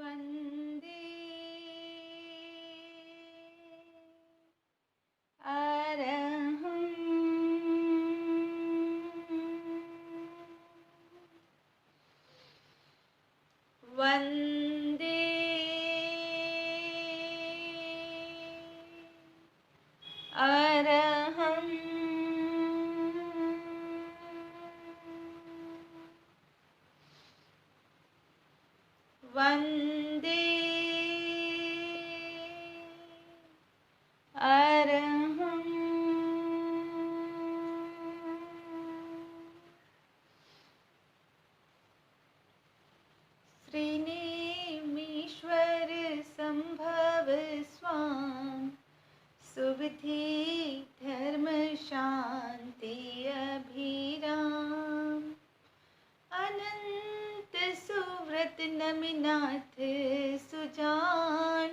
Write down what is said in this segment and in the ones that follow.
वन्दे अरहं वन्दे अरहं वन्दे अरहं श्रीनेमीश्वर संभव स्वाम सुविधि धर्म शांति अभिराम अनंत सुव्रत नमिनाथ सुजान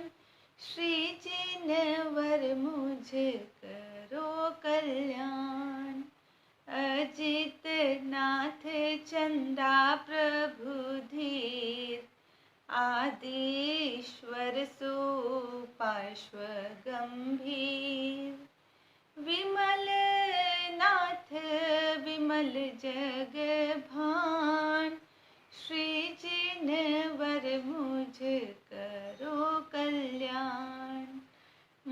श्री जिनवर मुझ करो कल्याण अजित नाथ चंदा प्रभु धीर आदिश्वर सुपार्श्व गंभीर विमल नाथ विमल जग भान श्री जिनवर मुझ करो कल्याण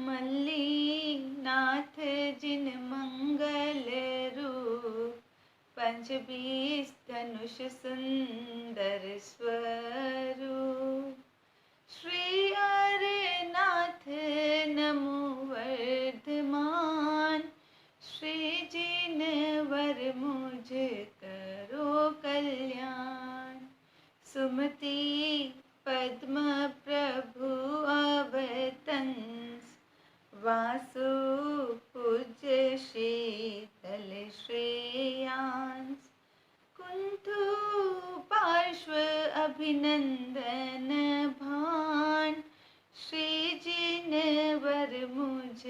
मल्लीनाथ जिन मंगल रूप पंचबीस धनुष सुंदर स्वरूप श्री हरनाथ नमो वर्धमान श्री जिनवर मुझ करो कल्याण सुमति पद्म प्रभु अवतंस वासु पूज्य शीतल श्रेयांस कुंथु पार्श्व अभिनंदन भान श्री जिनवर मुझ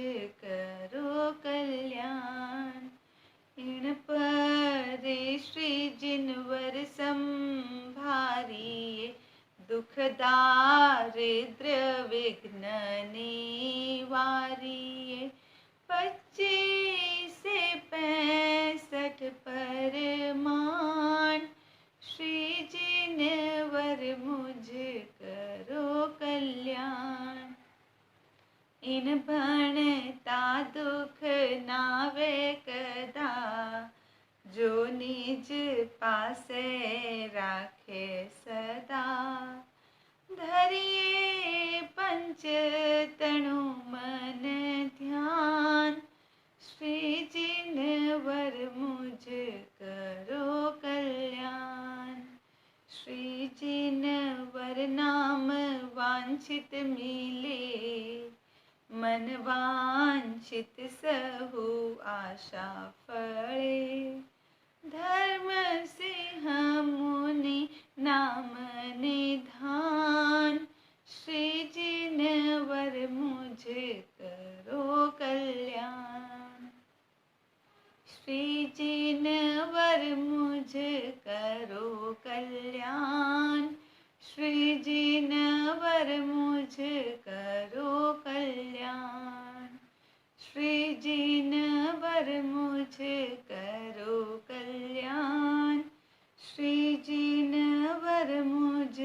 करो कल्याण इन परे श्री जिनवर संभारिये दुख दारिद्र्य विघ्न निवारिये 25 से 65 परमान श्री जिनवर मुझ करो कल्याण इन भणता दुख नावे कदा जो निज पासे राखे सदा धरिए पंच तनु मन ध्यान श्री जिनवर मुझ करो कल्याण श्री जिनवर नाम वांछित मिले मन वांछित सहु आशा फले धर्म सिंह मुनि नाम निधान श्री जिनवर मुझ करो कल्याण श्री जिनवर मुझ करो कल्याण श्री जिनवर मुझ करो कल्याण श्री जिनवर मुझ करो कल्याण श्री जिनवर मुझ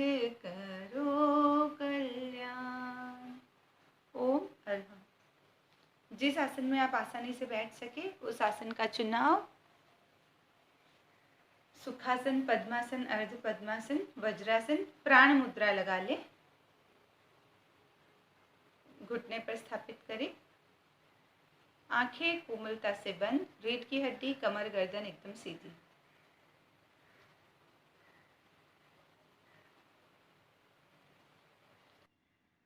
करो कल्याण। ओम अरहम। जिस आसन में आप आसानी से बैठ सके उस आसन का चुनाव सुखासन, पद्मासन, अर्ध पद्मासन, वज्रासन, प्राण मुद्रा लगा ले। घुटने पर स्थापित करें, आंखें कोमलता से बंद, रीढ़ की हड्डी, कमर, गर्दन एकदम सीधी।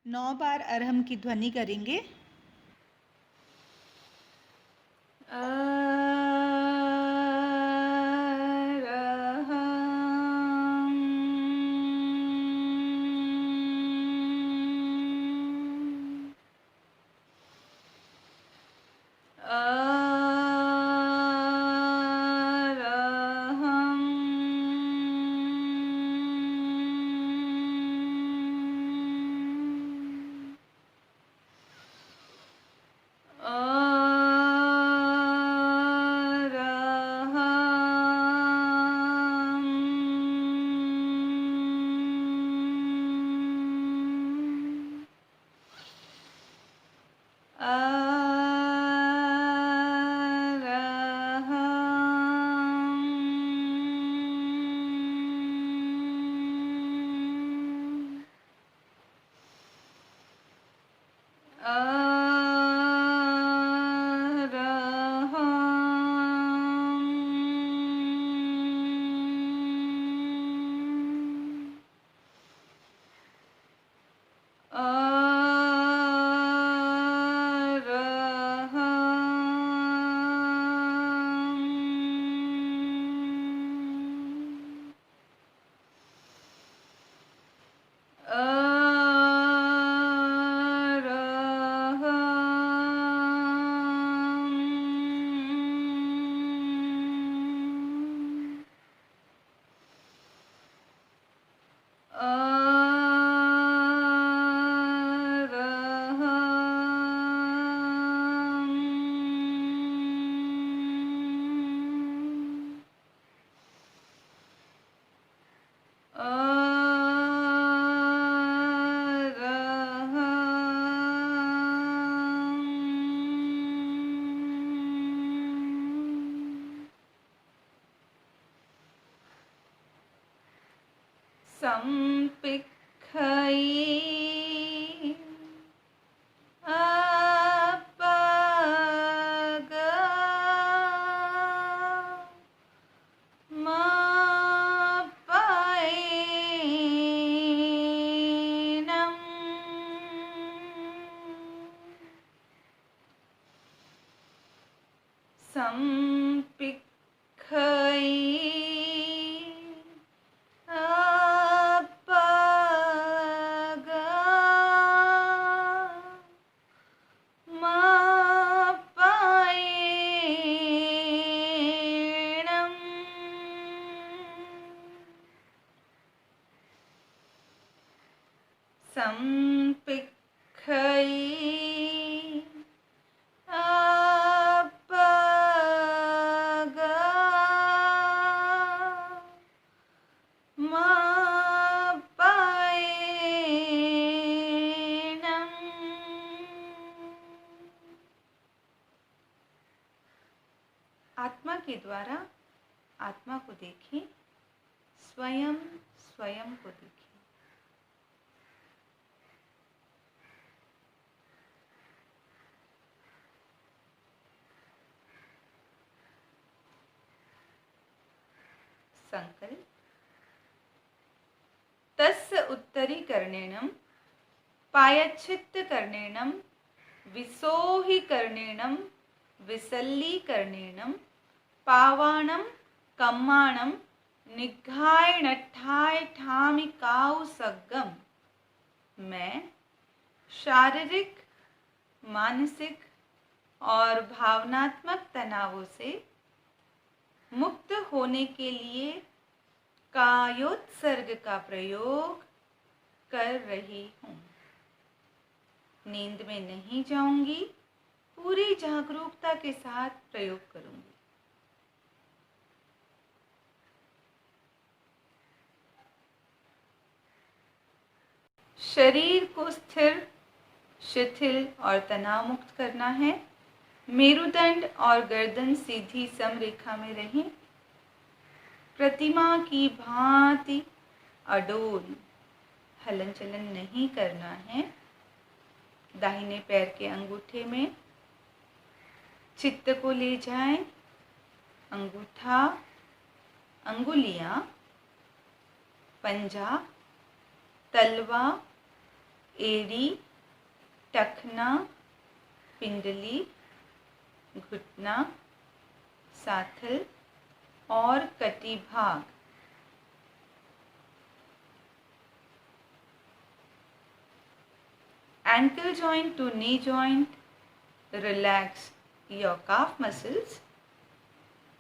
नौ बार अरहम की ध्वनि करेंगे। आत्मा के द्वारा आत्मा को देखें, स्वयं स्वयं को देखें। संकल्प। तस्य उत्तरीकरणेन पायच्छित्तकरणेन विसोहीकरणेन विसल्लीकरणेन पावाणं कम्माणं निघाय नठाय ठामि काउ सग्गम। मैं शारीरिक, मानसिक और भावनात्मक तनावों से मुक्त होने के लिए कायोत्सर्ग का प्रयोग कर रही हूँ। नींद में नहीं जाऊंगी, पूरी जागरूकता के साथ प्रयोग करूंगी। शरीर को स्थिर, शिथिल और तनाव मुक्त करना है। मेरुदंड और गर्दन सीधी समरेखा में रहें। प्रतिमा की भांति अडोल हलन चलन नहीं करना है। दाहिने पैर के अंगूठे में चित्त को ले जाएं। अंगूठा, अंगुलियां, पंजा, तलवा, एड़ी, टखना, पिंडली, घुटना, साथल और कटी भाग। Ankle joint to knee joint, relax your calf muscles.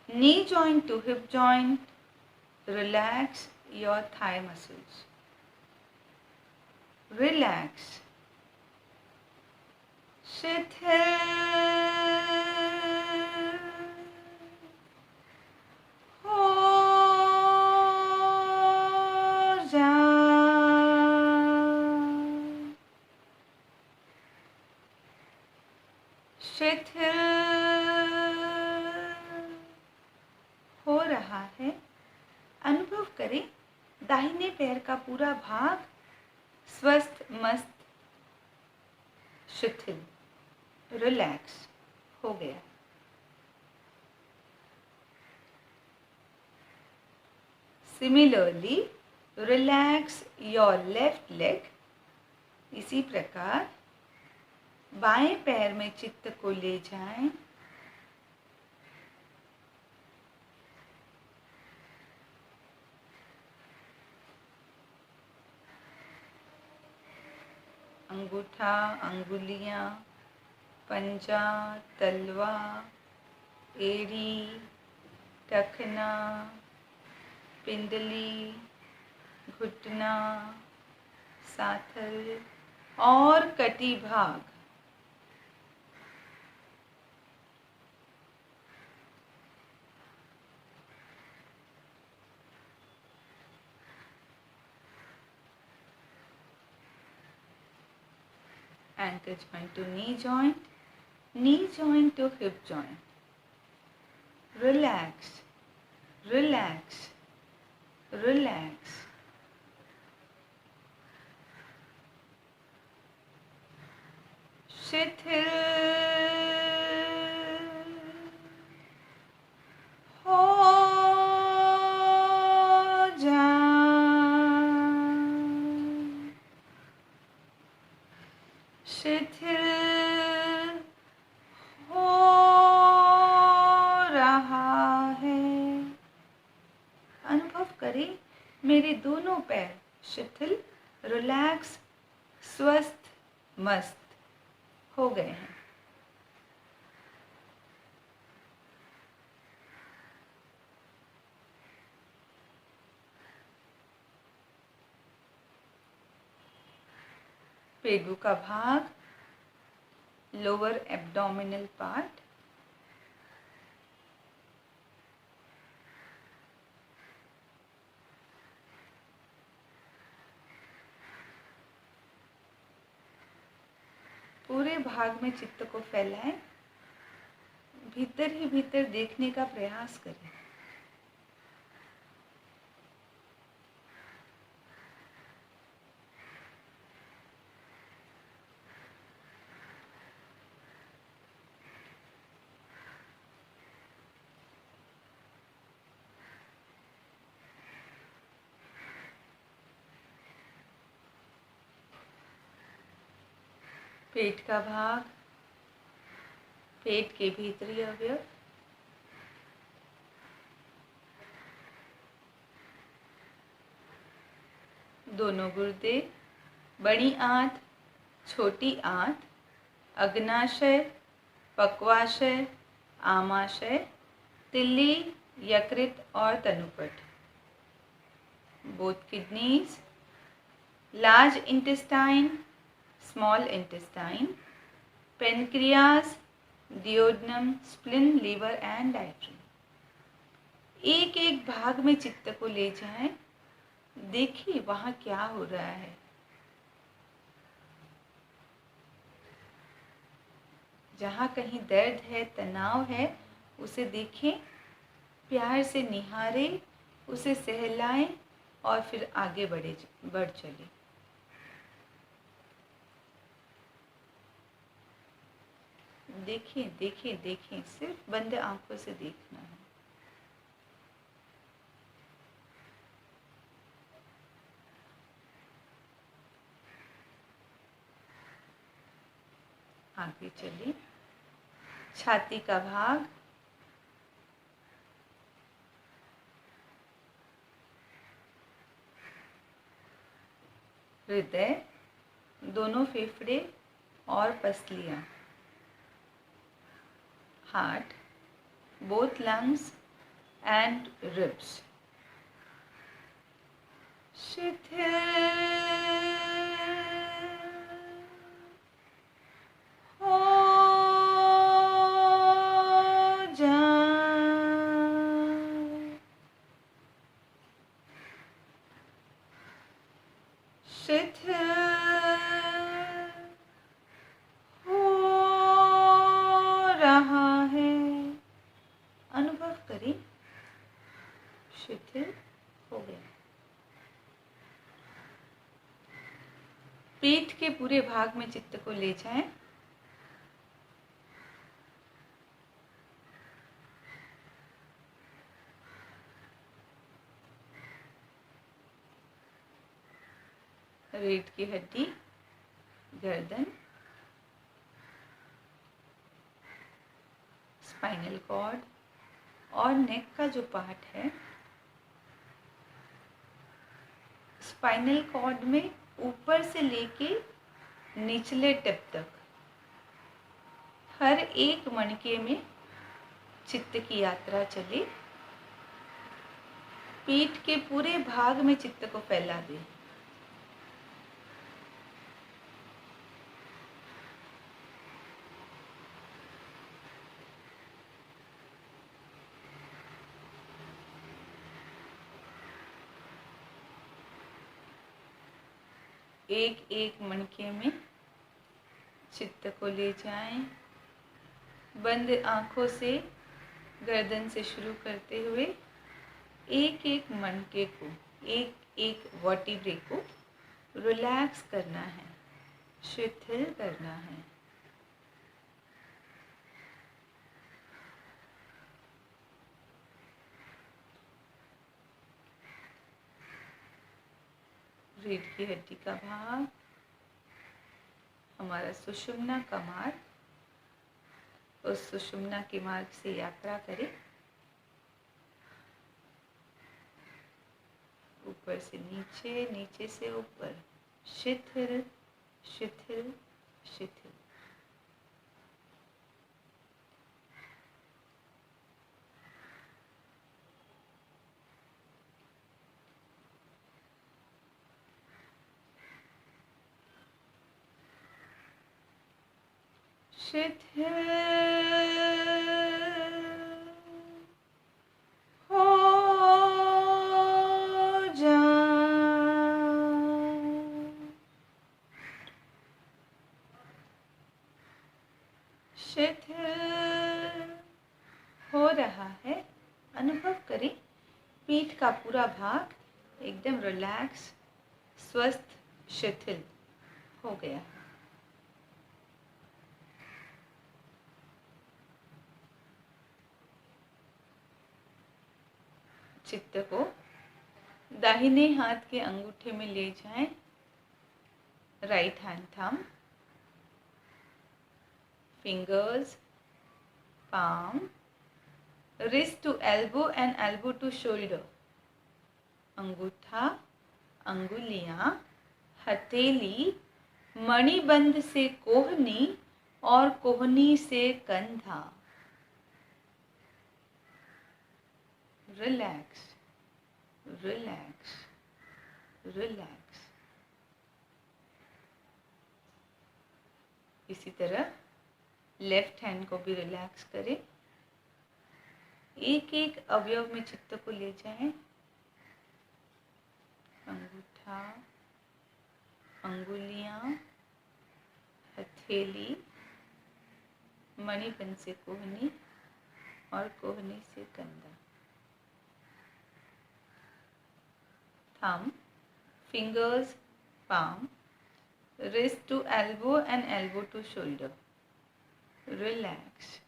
Knee joint to hip joint, relax your thigh muscles. Relax. शिथिल हो जा। शिथिल हो रहा है। अनुभव करें दाहिने पैर का पूरा भाग स्वस्थ, मस्त, शिथिल, रिलैक्स हो गया। Similarly relax your left leg. इसी प्रकार बाएं पैर में चित्त को ले जाएं। अंगूठा, अंगुलियां, पंजा, तलवा, एड़ी, टखना, पिंडली, घुटना, साथल और कटी भाग। Ankle joint to knee joint to hip joint. Relax, relax, relax. शिथिल हो जाए, शिथिल हो रहा है। अनुभव करें मेरे दोनों पैर शिथिल, रिलैक्स, स्वस्थ, मस्त हो गए हैं। पेगु का भाग, लोअर एब्डोमिनल पार्ट, पूरे भाग में चित्त को फैलाएं, भीतर ही भीतर देखने का प्रयास करें। पेट का भाग, पेट के भीतरी अवयव, दोनों गुर्दे, बड़ी आंत, छोटी आंत, अग्नाशय, पक्वाशय, आमाशय, तिल्ली, यकृत और तनुपट, both kidneys, large intestine, small intestine, pancreas, duodenum, spleen, liver and diaphragm. एक एक भाग में चित्त को ले जाएं, देखिए वहां क्या हो रहा है। जहाँ कहीं दर्द है, तनाव है, उसे देखें, प्यार से निहारें, उसे सहलाएं और फिर आगे बढ़ चलें। देखें देखें देखें, सिर्फ बंद आंखों से देखना है। आगे चलिए। छाती का भाग, हृदय, दोनों फेफड़े और पसलियां, heart, both lungs and ribs. शिथिल हो जाए, शिथिल हो रहा है। अनुभव करें, शिथिल हो गया। पेट के पूरे भाग में चित्त को ले जाएं, रीढ़ की हड्डी, गर्दन, स्पाइनल कॉर्ड और नेक का जो पार्ट है, स्पाइनल कॉर्ड में ऊपर से लेके निचले टिप तक हर एक मणके में चित्त की यात्रा चले। पेट के पूरे भाग में चित्त को फैला दे। एक एक मणके में चित्त को ले जाएं, बंद आंखों से गर्दन से शुरू करते हुए एक एक मणके को, एक एक वर्टिब्रे को रिलैक्स करना है, शिथिल करना है। रीढ़ की हड्डी का भाग, हमारा सुषुम्ना का मार्ग, उस सुषुम्ना के मार्ग से यात्रा करें, ऊपर से नीचे, नीचे से ऊपर, शिथिल शिथिल शिथिल। शिथिल हो जाओ, शिथिल हो रहा है। अनुभव करें पीठ का पूरा भाग एकदम रिलैक्स, स्वस्थ, शिथिल हो गया है। चित्त को दाहिने हाथ के अंगूठे में ले जाएं, right hand thumb, fingers, palm, wrist to elbow and elbow to shoulder, अंगूठा, अंगुलियां, हथेली, मणिबंध से कोहनी और कोहनी से कंधा। Relax, relax, relax. इसी तरह लेफ्ट हैंड को भी रिलैक्स करें। एक एक अवयव में चित्त को ले जाएं। अंगूठा, अंगुलियां, हथेली, मणिबंध से कोहनी और कोहनी से कंधा। Thumb, fingers, palm, wrist to elbow and elbow to shoulder. Relax.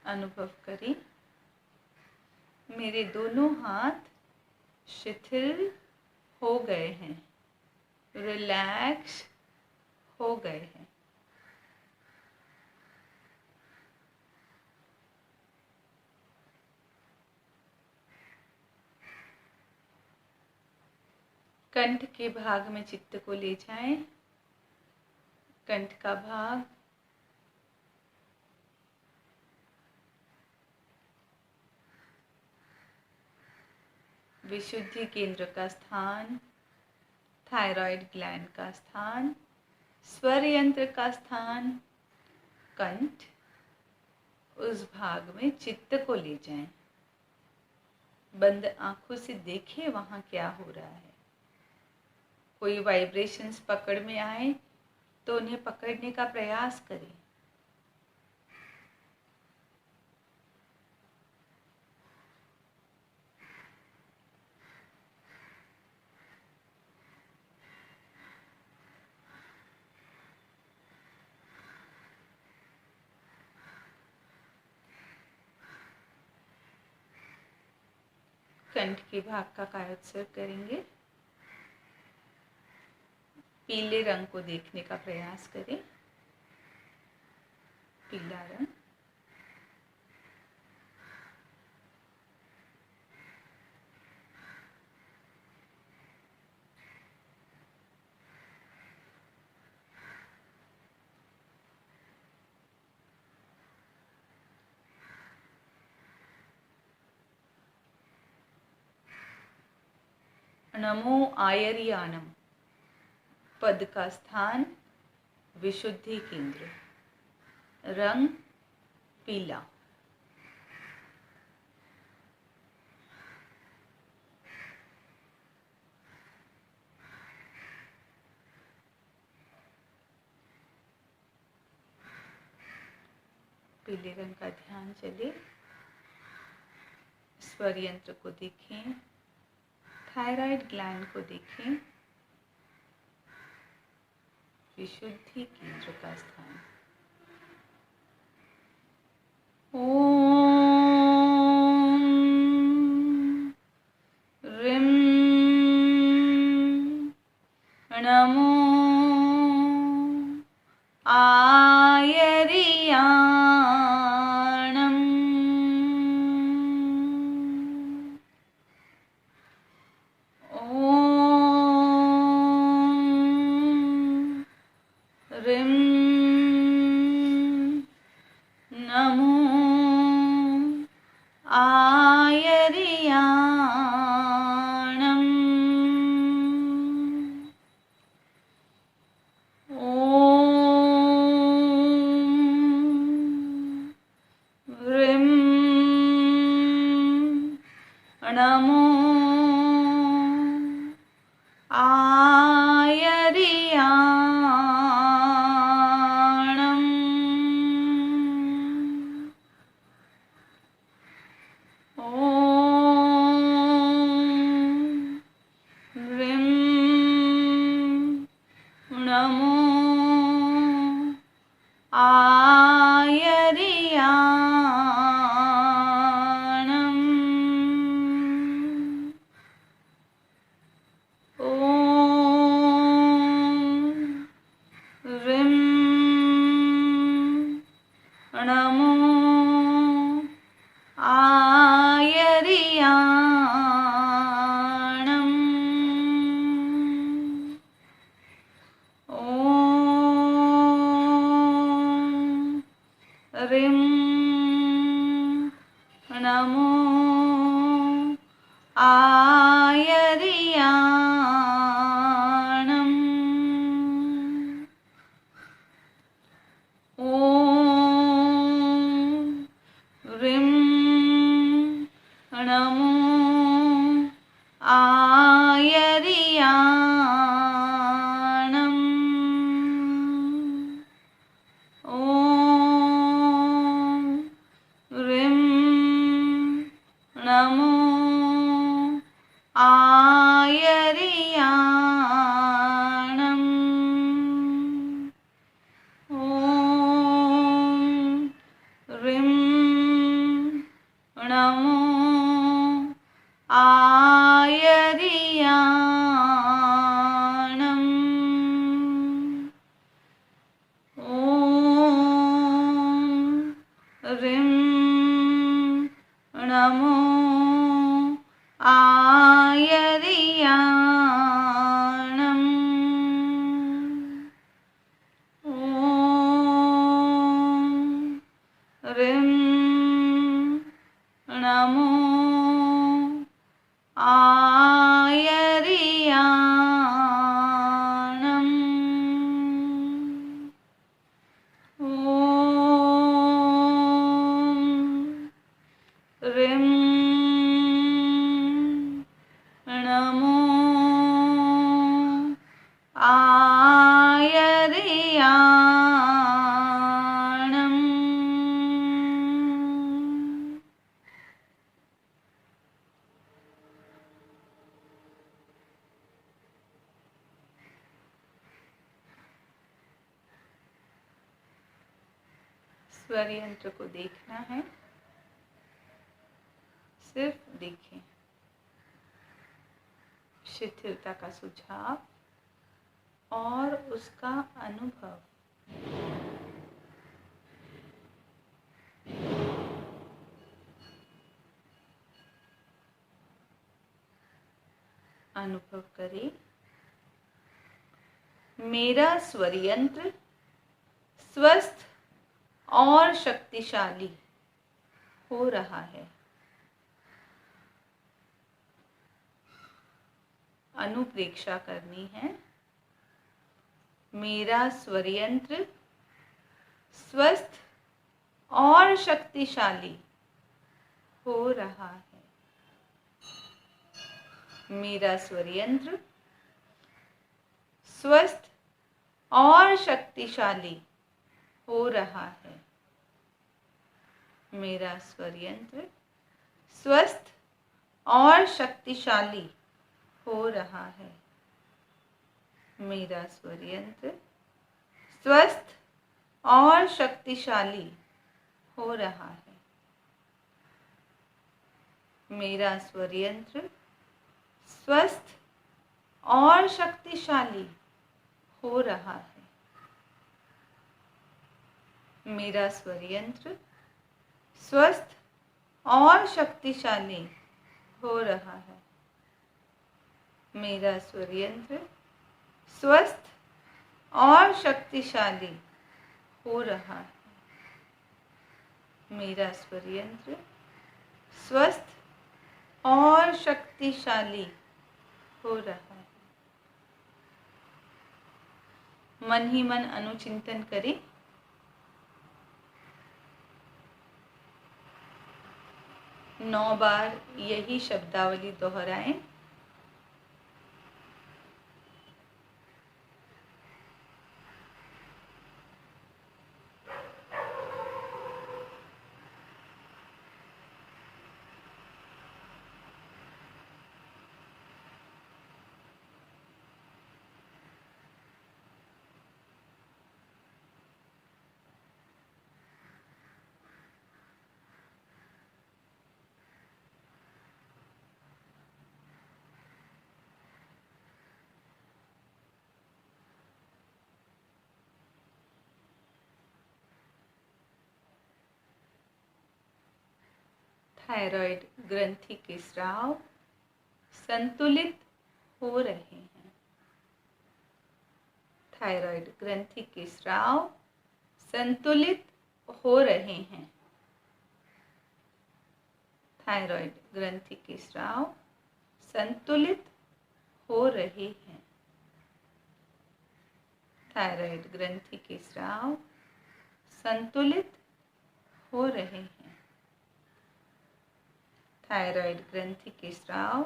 अनुभव करें मेरे दोनों हाथ शिथिल हो गए हैं, रिलैक्स हो गए हैं। कंठ के भाग में चित्त को ले जाएं। कंठ का भाग, विशुद्धि केंद्र का स्थान, थायराइड ग्लैंड का स्थान, स्वर यंत्र का स्थान, कंठ, उस भाग में चित्त को ले जाएं। बंद आंखों से देखें वहां क्या हो रहा है। कोई वाइब्रेशंस पकड़ में आए तो उन्हें पकड़ने का प्रयास करें। कंठ के भाग का कायोत्सर्ग करेंगे। पीले रंग को देखने का प्रयास करें। पीला रंग, नमो आयरियानम, पद का स्थान, विशुद्धि केंद्र, रंग पीला। पीले रंग का ध्यान चले। स्वर यंत्र को देखें, थायराइड ग्लैंड को देखें, विशुद्धि केंद्र का स्थान। ॐ ह्रीं नमो आयर्याणम्। ॐ ह्रीं नमो आयर्याणम्। ॐ ह्रीं नमो आयर्याणम्। ॐ ह्रीं नमो आयर्याणम्। ॐ ह्रीं नमो आयर्याणम्। ॐ ह्रीं नमो आयर्याणम्। ॐ ह्रीं नमो आयर्याणम्। ॐ ह्रीं नमो आयर्याणम्। ॐ ह्रीं नमो आयर्याणम्। ॐ ह्रीं नमो आयर्याणम्। ॐ ह्रीं नमो आयर्याणम्। ॐ ह्रीं नमो आयर्याणम्। स्वर यंत्र को देखना है, सिर्फ देखें। शिथिलता का सुझाव और उसका अनुभव। अनुभव करें, मेरा स्वर यंत्र स्वस्थ और शक्तिशाली हो रहा है। अनुप्रेक्षा करनी है। मेरा स्वर यंत्र स्वस्थ और शक्तिशाली हो रहा है। मेरा स्वर यंत्र स्वस्थ और शक्तिशाली हो रहा है। मेरा स्वर यंत्र स्वस्थ और शक्तिशाली हो रहा है। मेरा स्वर यंत्र स्वस्थ और शक्तिशाली हो रहा है। मेरा स्वर यंत्र स्वस्थ और शक्तिशाली हो रहा है। मेरा स्वर यंत्र स्वस्थ और शक्तिशाली हो रहा है। मेरा स्वर यंत्र स्वस्थ और शक्तिशाली हो रहा है। मेरा स्वर यंत्र स्वस्थ और शक्तिशाली हो रहा है। मन ही मन अनुचिंतन करें। नौ बार यही शब्दावली दोहराएं। थायराइड ग्रंथि के स्राव संतुलित हो रहे हैं। थायराइड ग्रंथि के स्राव संतुलित हो रहे हैं। थायराइड ग्रंथि के स्राव संतुलित हो रहे हैं। थायराइड ग्रंथि के स्राव संतुलित हो रहे हैं। थायराइड ग्रंथि के स्राव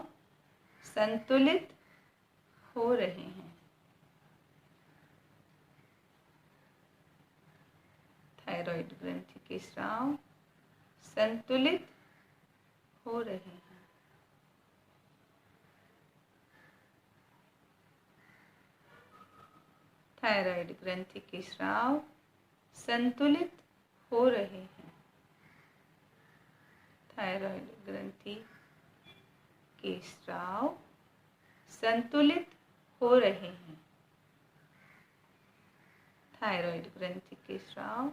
संतुलित हो रहे हैं। थायराइड ग्रंथि के स्राव संतुलित हो रहे हैं। थायराइड ग्रंथि के स्राव संतुलित हो रहे हैं। थायराइड ग्रंथि के स्राव संतुलित हो रहे हैं। थायराइड ग्रंथि के स्राव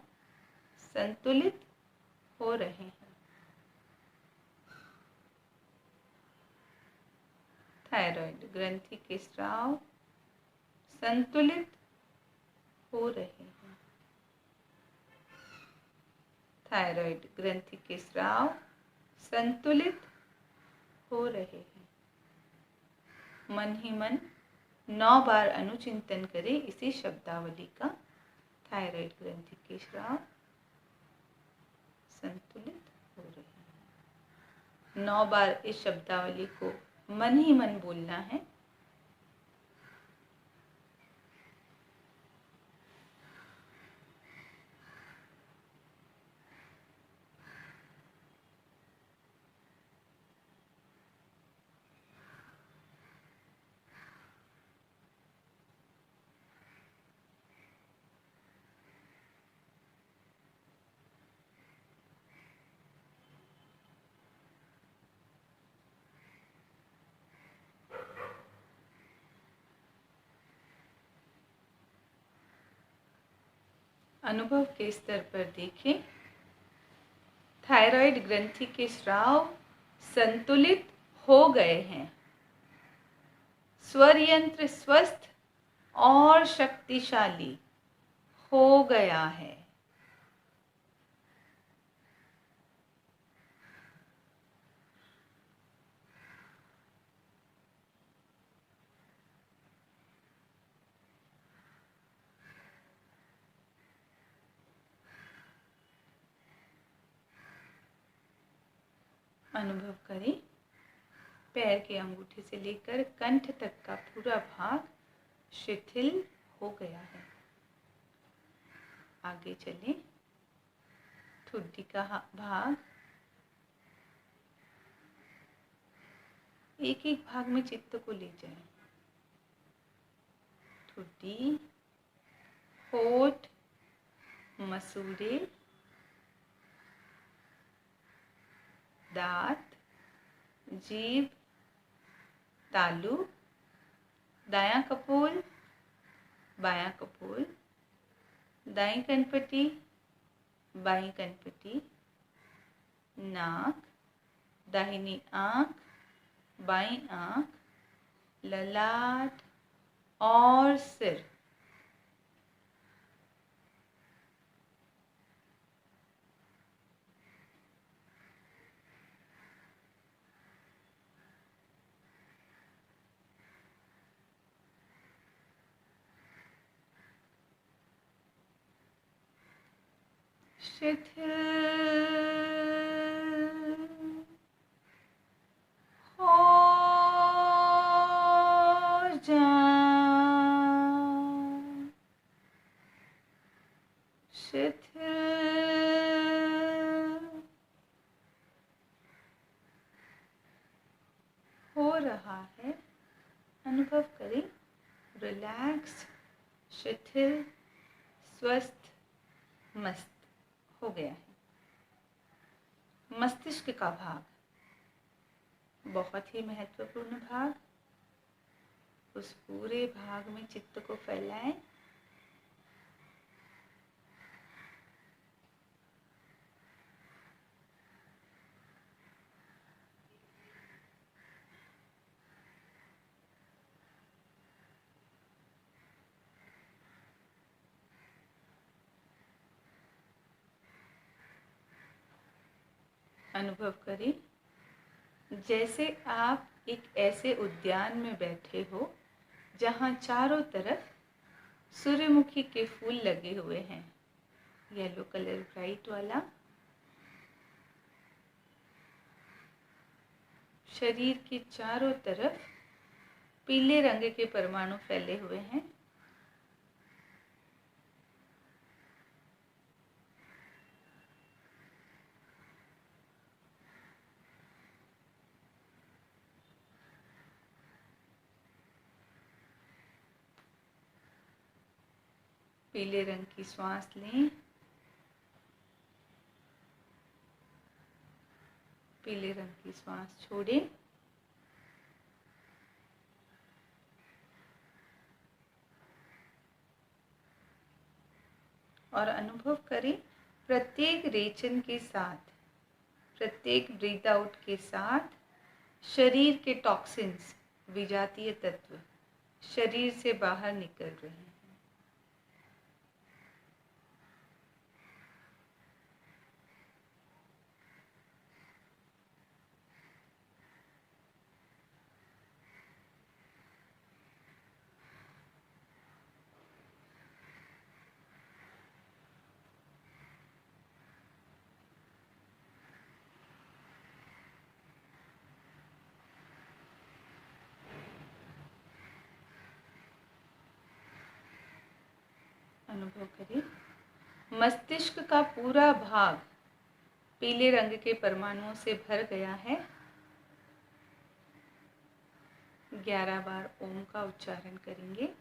संतुलित हो रहे हैं। थायराइड ग्रंथि के स्राव संतुलित हो रहे हैं। थायराइड ग्रंथि के स्राव संतुलित हो रहे हैं। मन ही मन 9 बार अनुचिंतन करें इसी शब्दावली का। थायराइड ग्रंथि के स्राव संतुलित हो रहे हैं। 9 बार इस शब्दावली को मन ही मन बोलना है। अनुभव के स्तर पर देखें। थायराइड ग्रंथि के स्राव संतुलित हो गए हैं। स्वर यंत्र स्वस्थ और शक्तिशाली हो गया है। अनुभव करें। पैर के अंगूठे से लेकर कंठ तक का पूरा भाग शिथिल हो गया है। आगे चलें। ठुड्डी का भाग, एक एक भाग में चित्त को ले जाएं। ठुड्डी, होठ, मसूड़े, दांत, जीभ, तालू, दायां कपोल, बायां कपोल, दाईं कनपटी, बाईं कनपटी, नाक, दाहिनी आंख, बाईं आंख, ललाट और सिर। शिथिल हो जाएं, शिथिल हो रहा है, अनुभव करें। रिलैक्स, शिथिल, स्वस्थ, मस्त हो गया है। मस्तिष्क का भाग बहुत ही महत्वपूर्ण भाग। उस पूरे भाग में चित्त को फैलाएं। अनुभव करें जैसे आप एक ऐसे उद्यान में बैठे हो जहाँ चारों तरफ सूर्यमुखी के फूल लगे हुए हैं, येलो कलर ब्राइट वाला। शरीर के चारों तरफ पीले रंग के परमाणु फैले हुए हैं। पीले रंग की श्वास लें, पीले रंग की श्वास छोड़ें। और अनुभव करें प्रत्येक रेचन के साथ, प्रत्येक ब्रीथ आउट के साथ शरीर के टॉक्सिन्स, विजातीय तत्व शरीर से बाहर निकल रहे हैं। अनुभव करें मस्तिष्क का पूरा भाग पीले रंग के परमाणुओं से भर गया है। 11 बार ओम का उच्चारण करेंगे।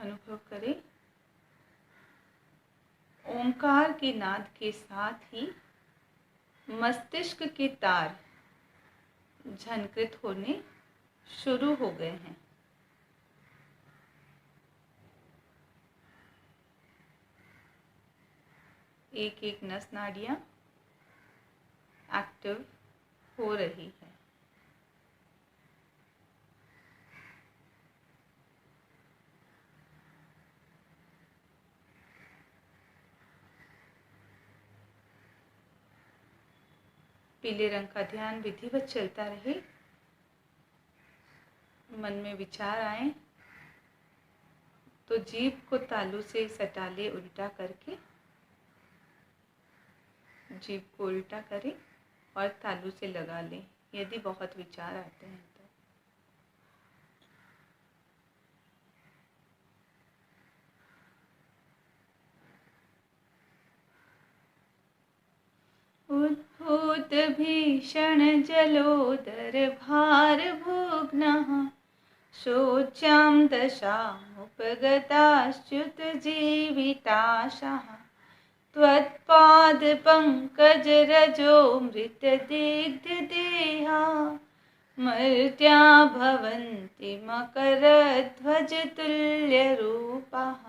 अनुभव करें। ओंकार के नाद के साथ ही मस्तिष्क के तार झनकृत होने शुरू हो गए हैं। एक एक नस नाड़ियाँ एक्टिव हो रही है। पीले रंग का ध्यान विधिवत चलता रहे। मन में विचार आए तो जीभ को तालू से सटा ले उल्टा करके। जीभ को उल्टा करें और तालू से लगा लें यदि बहुत विचार आते हैं तो। उद्भूत भीषण जलोदर भार भुग्नः शोच्यां दशामुपगताश्च्युत जीविताशः त्वत्पाद पंकज रजो मृतदिग्धदेहा मर्त्या भवन्ति मकरध्वजतुल्यरूपाः।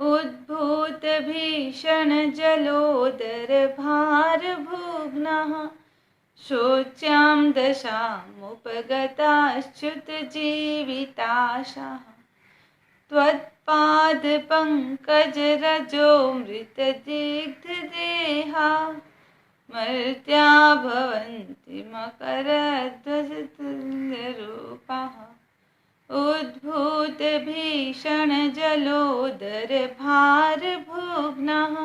उद्भूत भीषण जलोदर भार भुग्नः शोच्यां दशामुपगताश्च्युत जीविताशः त्वत्पाद पंकज रजो मृतदिग्धदेहा मर्त्या भवन्ति मकरध्वजतुल्यरूपाः। उद्भूत भीषण जलोदर भार भुग्नः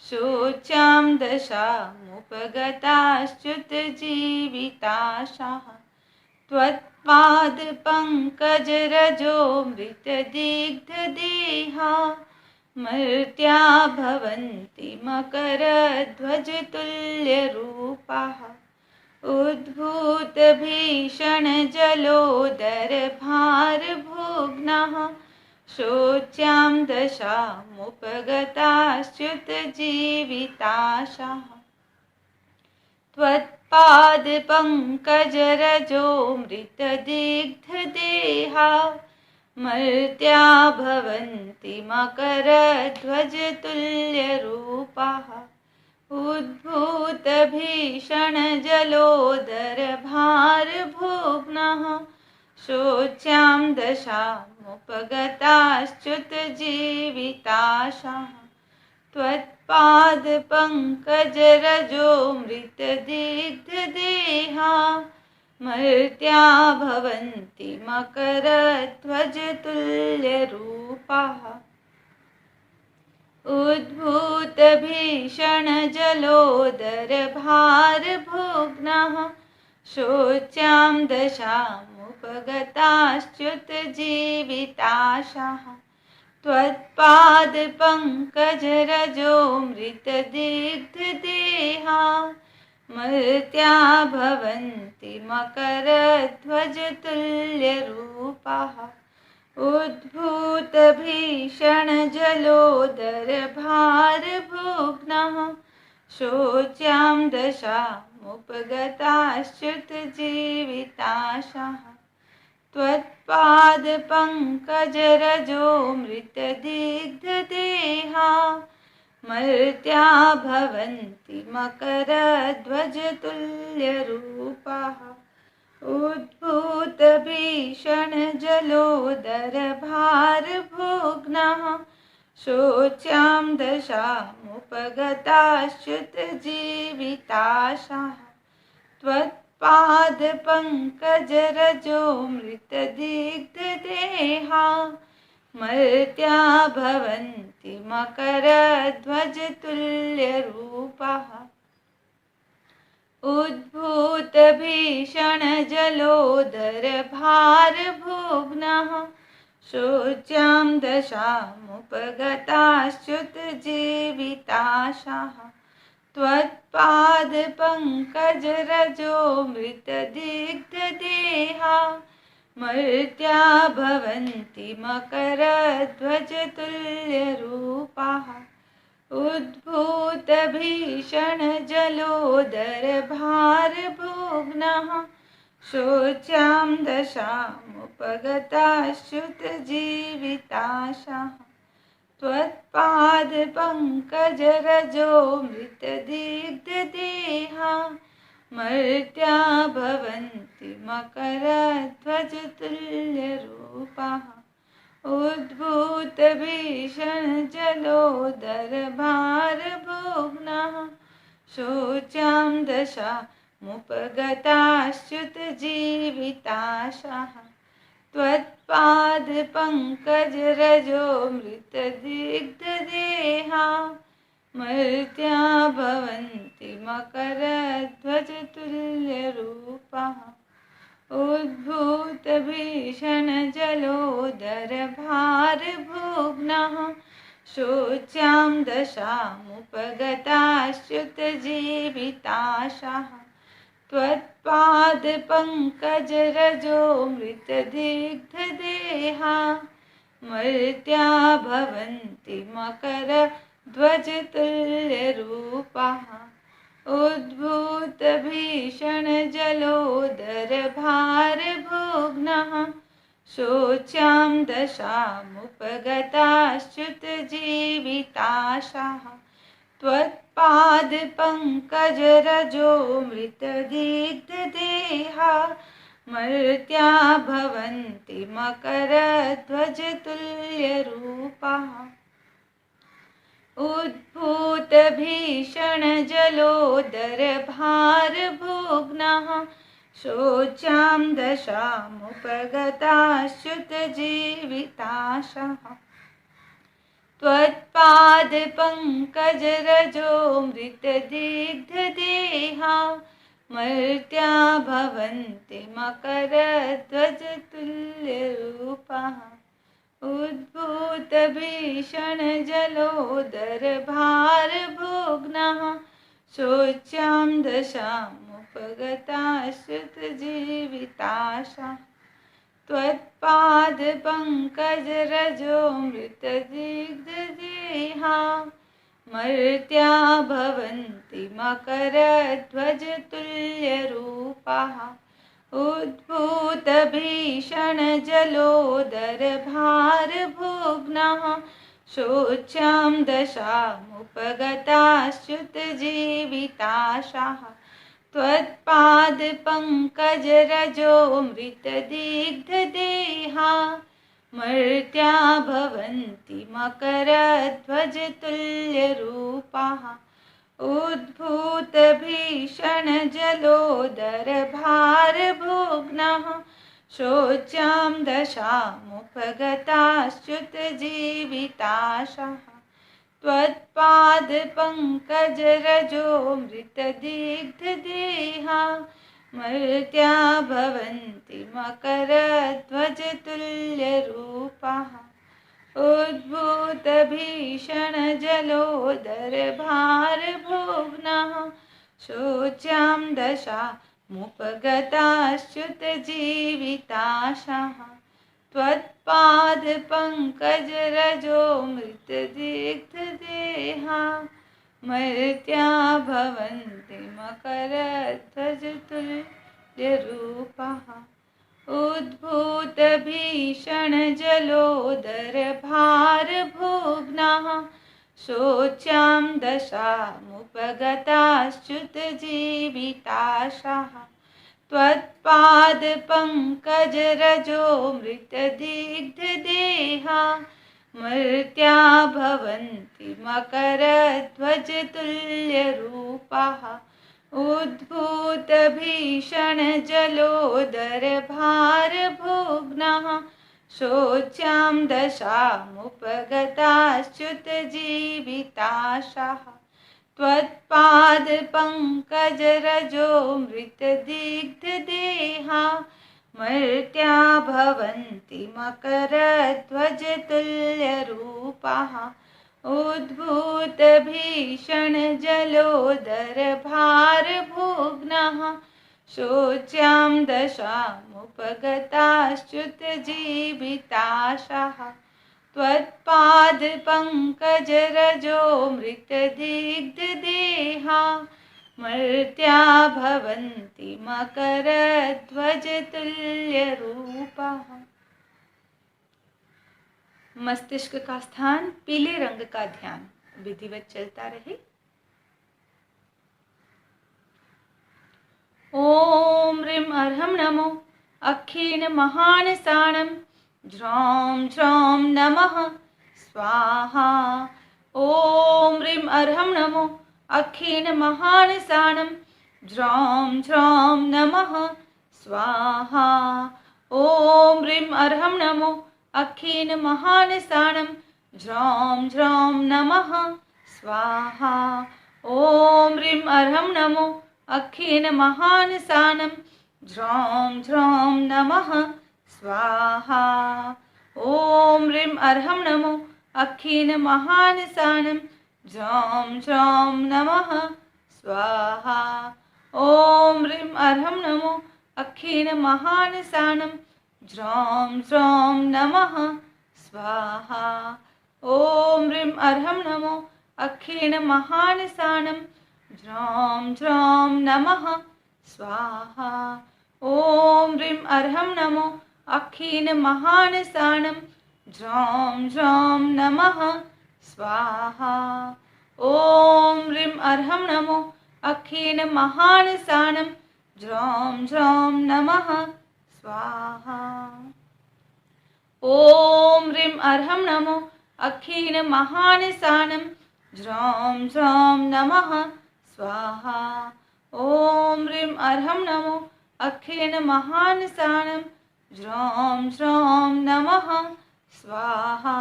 शोच्यां दशामुपगताश्च्युत जीविताशः त्वत्पाद पंकज रजो मृतदिग्धदेहा मर्त्या भवन्ति मकरध्वजतुल्यरूपाः। उद्भूत भीषण जलोदर भार भुग्नः शोच्यां दशामुपगताश्च्युत जीविताशः त्वत्पाद पंकज रजो मृतदिग्धदेहा मर्त्या भवन्ति मकरध्वजतुल्यरूपाः। उद्भूत भीषण जलोदर भार भुग्नः शोच्यां दशामुपगताश्च्युत जीविताशः त्वत्पाद पंकज रजो मृतदिग्धदेहा मर्त्या भवन्ति मकरध्वजतुल्यरूपाः। उद्भूत भीषण जलोदर भार भुग्नः शोच्यां दशामुपगताश्च्युत जीविताशः त्वत्पाद पंकज रजो मृतदिग्धदेहा मर्त्या भवन्ति मकरध्वजतुल्यरूपाः। उद्भूत भीषण जलोदर भार भुग्नः शोच्यां दशामुपगताश्च्युत जीविताशः त्वत्पाद पंकज रजो मृतदिग्धदेहा मर्त्या भवन्ति मकरध्वजतुल्यरूपाः। उद्भूत भीषण जलोदर भार भुग्नः शोच्यां दशामुपगताश्च्युत जीविताशः त्वत्पाद पंकज रजो मृतदिग्धदेहा मर्त्या भवन्ति मकरध्वजतुल्यरूपाः। उद्भूत भीषण जलोदर भार भुग्नः शोच्यां दशामुपगताश्च्युत जीविताशः त्वत्पाद पंकज रजो मृतदिग्धदेहा मर्त्या भवन्ति मकरध्वजतुल्यरूपाः उद्भूतभीषणजलोदरभारभुग्नः शोच्यां दशामुपगताश्च्युतजीविताशाः त्वत्पादपङ्कजरजो मृतदिग्धदेहा मर्त्या भवन्ति मकरध्वजतुल्यरूपाः उद्भूतभीषणजलोदरभारभुग्नः शोच्यां दशामुपगताश्च्युतजीविताशाः त्वत्पादपङ्कजरजो मृतदिग्धदेहा मर्त्या भवन्ति मकरध्वजतुल्यरूपाः उद्भूतभीषणजलोदरभारभुग्नः शोच्यां दशामुपगताश्च्युतजीविताशाः त्वत्पादपङ्कजरजो मृतदिग्धदेहा मर्त्या भवन्ति मकरध्वजतुल्यरूपाः उद्भूतभीषणजलोदरभारभुग्नः शोच्यां दशामुपगताश्च्युतजीविताशाः त्वत्पादपङ्कजरजो मृतदिग्धदेहा मर्त्या भवन्ति मकरध्वजतुल्यरूपाः उद्भूतभीषणजलोदरभारभुग्नः शोच्यां दशामुपगताश्च्युतजीविताशाः त्वत्पादपङ्कजरजो मृतदिग्धदेहा मर्त्या भवन्ति मकरध्वजतुल्यरूपाः उद्भूतभीषणजलोदरभारभुग्नः शोच्यां दशामुपगताश्च्युतजीविताशाः त्वत्पादपङ्कजरजो मृतदिग्धदेहा मर्त्या भवन्ति मकरध्वजतुल्यरूपाः उद्भूतभीषणजलोदरभारभुग्नः शोच्यां दशामुपगताश्च्युतजीविताशाः त्वत्पादपङ्कजरजो मृतदिग्धदेहा मर्त्या भवन्ति मकरध्वजतुल्यरूपाः उद्भूतभीषणजलोदरभारभुग्नः शोच्यां दशामुपगताश्च्युतजीविताशाः त्वत्पादपङ्कजरजो मृतदिग्धदेहा मर्त्या भवन्ति मकरध्वजतुल्यरूपाः उद्भूतभीषणजलोदरभारभुग्नः शोच्यां दशामुपगताश्च्युतजीविताशाः त्वत्पादपङ्कजरजो मृतदिग्धदेहा मर्त्या भवन्ति मकरध्वजतुल्यरूपाः उद्भूतभीषणजलोदरभारभुग्नः शोच्यां दशामुपगताश्च्युतजीविताशाः त्वत्पादपङ्कजरजो मृतदिग्धदेहा मर्त्या भवन्ति मकरध्वजतुल्यरूपाः उद्भूतभीषणजलोदरभारभुग्नः शोच्यां दशामुपगताश्च्युतजीविताशाः त्वत्पादपङ्कजरजो मृतदिग्धदेहा मर्त्या भवन्ति मकरध्वजतुल्यरूपाः शोच्यां दशामुपगताश्च्युतजीविताशाः त्वत्पादपङ्कजरजो मृतदिग्धदेहा मर्त्या भवन्ति मकरध्वजतुल्यरूपाः। मस्तिष्क का स्थान पीले रंग का ध्यान विधिवत चलता रहे। ओम ह्रीं अर्हं नमो अक्षीण महानसाणं ज्रौं ज्रौं नमः स्वाहा। ओम ह्रीं अर्हं नमो अक्षीण महानसाणं ज्रौं ज्रौं नमः स्वाहा। ओम ह्रीं अर्हं नमो अक्षीण महानसाणं ज्रौं ज्रौं नमः स्वाहा। ओम ह्रीं अर्हं नमो अक्षीण महानसाणं ज्रौं ज्रौं नमः स्वाहा। ओम ह्रीं अर्हं नमो अक्षीण महानसाणं ज्रौं ज्रौं नमः स्वाहा। ओम ह्रीं अर्हं नमो अक्षीण महानसाणं ज्रौं ज्रौं नमः स्वाहा। ओम ह्रीं अर्हं नमो अक्षीण महानसाणं ज्रौं ज्रौं नमः स्वाहा। ओम ह्रीं अर्हं नमो अक्षीण महानसाणं ज्रौं ज्रौं नमः स्वाहा। ओम ह्रीं अर्हं नमो अक्षीण महानसाणं ज्रौं ज्रौं नमः स्वाहा। ओम ह्रीं अर्हं नमो अक्षीण महानसाणं ज्रौं ज्रौं नमः स्वाहा। ओम ह्रीं अर्हं नमो अक्षीण महानसाणं ज्रौं ज्रौं नमः स्वाहा।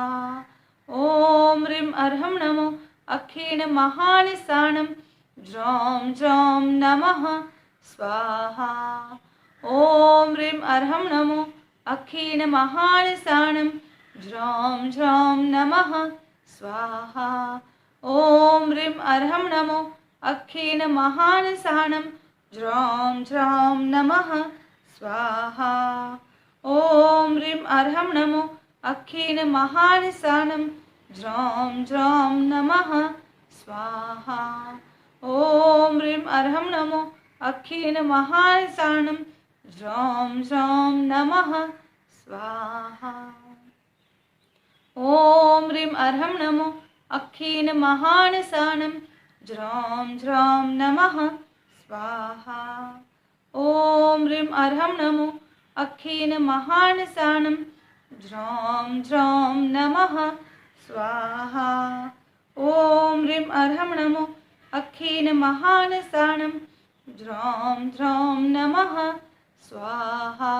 ओम ह्रीं अर्हं नमो अक्षीण महानसाणं ज्रौं ज्रौं नमः स्वाहा। ओम ह्रीं अर्हं नमो अक्षीण महानसाणं ज्रौं ज्रौं नमः स्वाहा। ओम ह्रीं अर्हं नमो अक्षीण महानसाणं ज्रौं ज्रौं नमः स्वाहा। ओम ह्रीं अर्हं नमो अक्षीण महानसाणं ज्रौं ज्रौं नमः स्वाहा। ओम ह्रीं अर्हं नमो अक्षीण महानसाणं ज्रौं ज्रौं नमः स्वाहा। ओम ह्रीं अर्हं नमो अक्षीण महानसाणं ज्रौं ज्रौं नमः स्वाहा। ओम ह्रीं अर्हं नमो अक्षीण महानसाणं ज्रौं ज्रौं नमः स्वाहा। ओम ह्रीं अर्हं नमो अक्षीण महानसाणं ज्रौं ज्रौं नमः स्वाहा।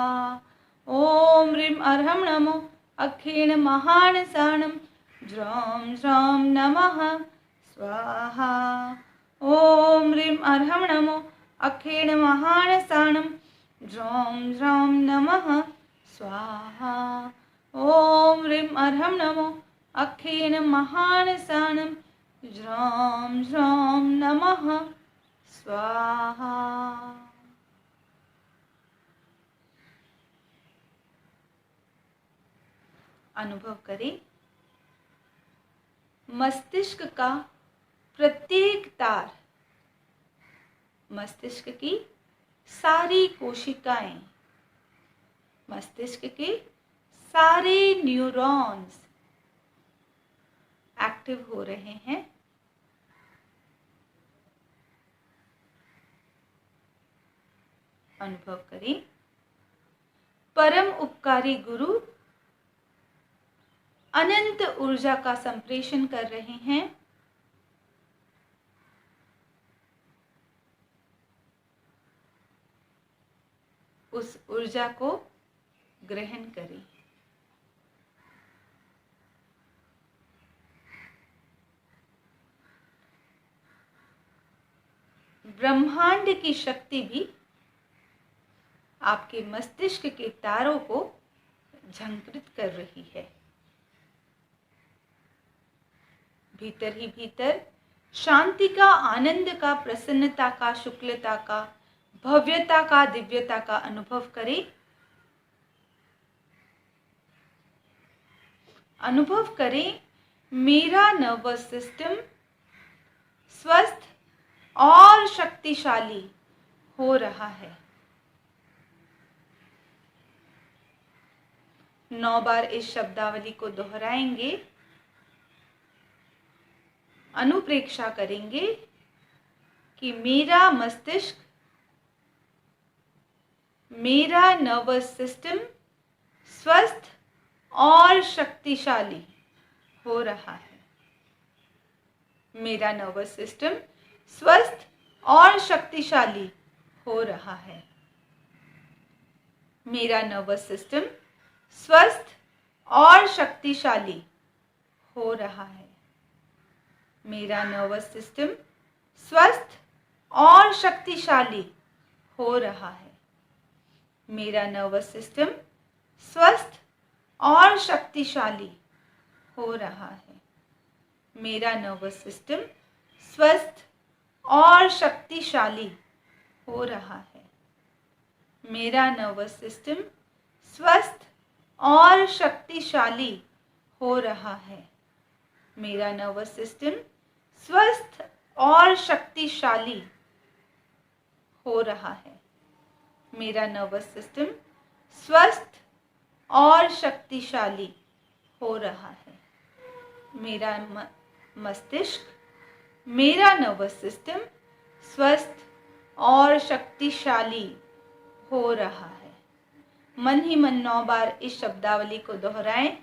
ओम ह्रीं अर्हं नमो अक्षीण महानसाणं ज्रौं ज्रौं नमः स्वाहा। ओम ह्रीं अर्हं नमो अक्षीण महानसाणं ज्रौं ज्रौं नमः स्वाहा। ओम ह्रीं अर्हं नमो अक्षीण महानसाणं ज्रौं ज्रौं नमः स्वाहा। अनुभव करें मस्तिष्क का प्रत्येक तार, मस्तिष्क की सारी कोशिकाएं, मस्तिष्क के सारे न्यूरॉन्स एक्टिव हो रहे हैं। अनुभव करें परम उपकारी गुरु अनंत ऊर्जा का संप्रेषण कर रहे हैं। उस ऊर्जा को ग्रहण करें। ब्रह्मांड की शक्ति भी आपके मस्तिष्क के तारों को झंकृत कर रही है। भीतर ही भीतर शांति का, आनंद का, प्रसन्नता का, शुक्लता का भव्यता का, दिव्यता का अनुभव करें। अनुभव करें मेरा नर्वस सिस्टम स्वस्थ और शक्तिशाली हो रहा है। 9 बार इस शब्दावली को दोहराएंगे, अनुप्रेक्षा करेंगे कि मेरा मस्तिष्क, मेरा नर्वस सिस्टम स्वस्थ और शक्तिशाली हो रहा है। मेरा नर्वस सिस्टम स्वस्थ और शक्तिशाली हो रहा है। मेरा नर्वस सिस्टम स्वस्थ और शक्तिशाली हो रहा है। मेरा नर्वस सिस्टम स्वस्थ और शक्तिशाली हो रहा है। मेरा नर्वस सिस्टम स्वस्थ और शक्तिशाली हो रहा है। मेरा नर्वस सिस्टम स्वस्थ और शक्तिशाली हो रहा है। मेरा नर्वस सिस्टम स्वस्थ और शक्तिशाली हो रहा है। मेरा नर्वस सिस्टम स्वस्थ और शक्तिशाली हो रहा है। मेरा नर्वस सिस्टम स्वस्थ और शक्तिशाली हो रहा है। मेरा मस्तिष्क, मेरा नर्वस सिस्टम स्वस्थ और शक्तिशाली हो रहा है। मन ही मन 9 बार इस शब्दावली को दोहराएं।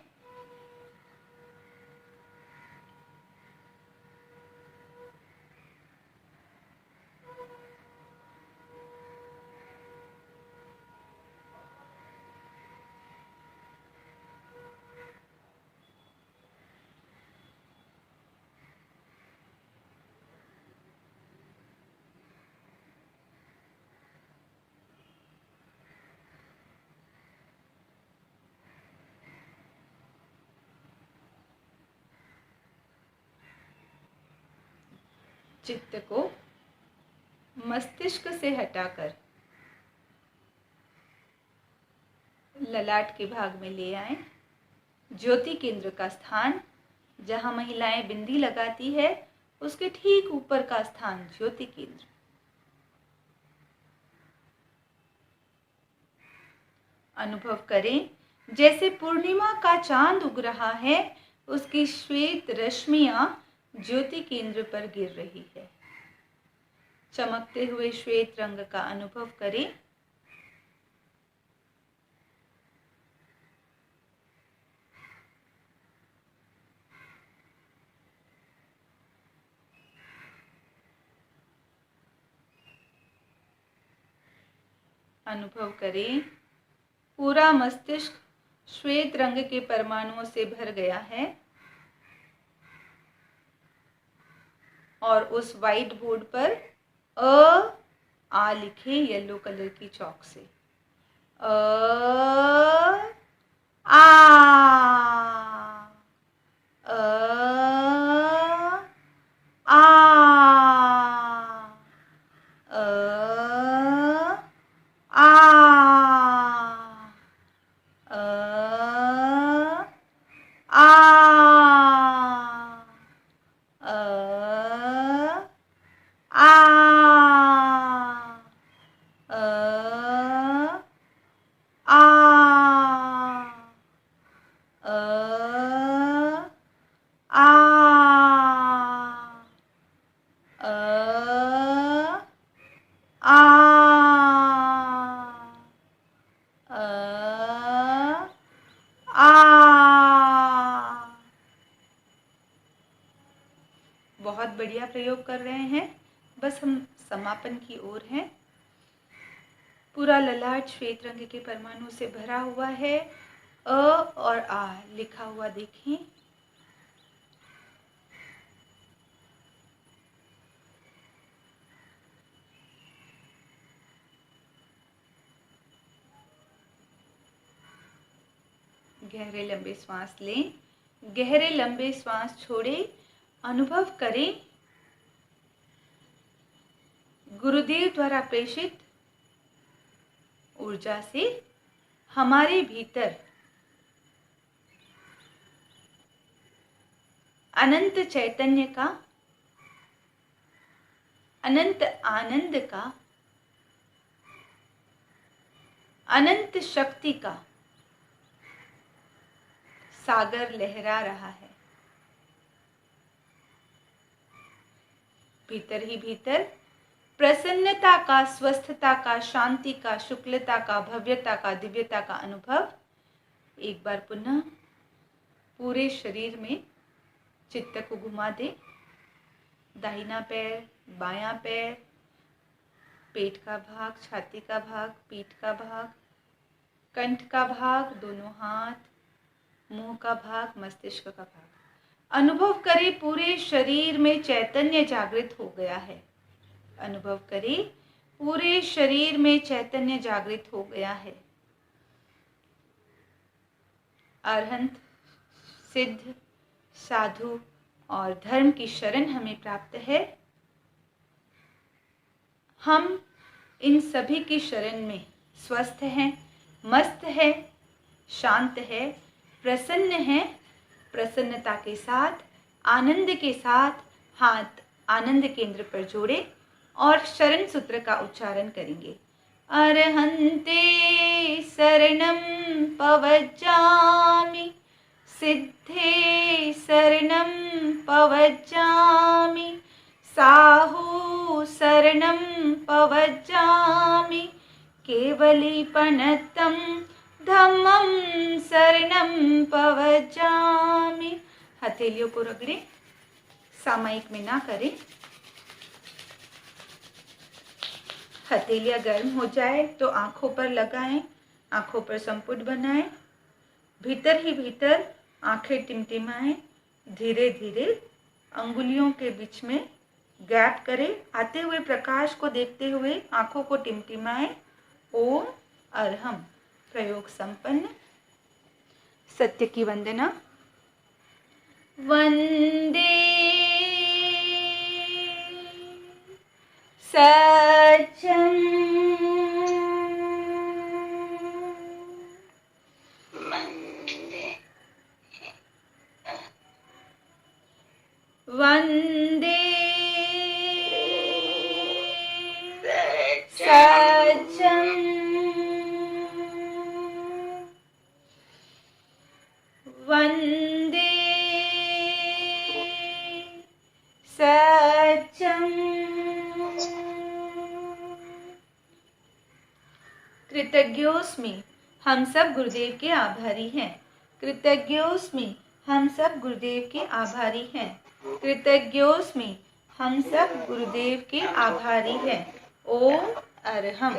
चित्त को मस्तिष्क से हटाकर ललाट के भाग में ले आएं। ज्योति केंद्र का स्थान, जहां महिलाएं बिंदी लगाती है, उसके ठीक ऊपर का स्थान ज्योति केंद्र। अनुभव करें जैसे पूर्णिमा का चांद उग रहा है, उसकी श्वेत रश्मियां ज्योति केंद्र पर गिर रही है। चमकते हुए श्वेत रंग का अनुभव करें। अनुभव करें पूरा मस्तिष्क श्वेत रंग के परमाणुओं से भर गया है और उस व्हाइट बोर्ड पर आ लिखे येलो कलर की चौक से। आ आ आ बहुत बढ़िया प्रयोग कर रहे हैं। बस हम समापन की ओर हैं। पूरा ललाट श्वेत रंग के परमाणु से भरा हुआ है। अ और आ लिखा हुआ देखें। गहरे लंबे श्वास लें, गहरे लंबे श्वास छोड़ें। अनुभव करें गुरुदेव द्वारा प्रेषित ऊर्जा से हमारे भीतर अनंत चैतन्य का, अनंत आनंद का, अनंत शक्ति का सागर लहरा रहा है। भीतर ही भीतर प्रसन्नता का, स्वस्थता का, शांति का, शुक्लता का, भव्यता का, दिव्यता का अनुभव एक बार पुनः पूरे शरीर में चित्त को घुमा दे। दाहिना पैर, बायां पैर, पेट का भाग, छाती का भाग, पीठ का भाग, कंठ का भाग, दोनों हाथ, मुंह का भाग, मस्तिष्क का भाग। अनुभव करें पूरे शरीर में चैतन्य जागृत हो गया है। अनुभव करें पूरे शरीर में चैतन्य जागृत हो गया है। अरहंत, सिद्ध, साधु और धर्म की शरण हमें प्राप्त है। हम इन सभी की शरण में स्वस्थ हैं, मस्त है, शांत है, प्रसन्न है। प्रसन्नता के साथ, आनंद के साथ हाथ आनंद केंद्र पर जोड़े और शरण सूत्र का उच्चारण करेंगे। अरहंते शरणं पवज्जामि, सिद्धे शरणं पवज्जामि, साहु शरणं पवज्जामि, केवलीपनतं धम्मं शरणं पवज्जामि। हथेलियों को रगड़े, सामयिक में ना करें। हथेलियाँ गर्म हो जाए तो आँखों पर लगाएं, आँखों पर संपुट बनाएं। भीतर ही भीतर आँखें टिमटिमाएं। धीरे धीरे अंगुलियों के बीच में गैप करें। आते हुए प्रकाश को देखते हुए आँखों को टिमटिमाएं। ओम अरहम। प्रयोग संपन्न। सत्य की वंदना। वंदे सत्यम, वंदे सत्यम, वंदे सत्यम। कृतज्ञोस्मि, हम सब गुरुदेव के आभारी हैं। कृतज्ञोस्मि, हम सब गुरुदेव के आभारी हैं। कृतज्ञोस्मि, हम सब गुरुदेव के आभारी हैं। ओम अरहम।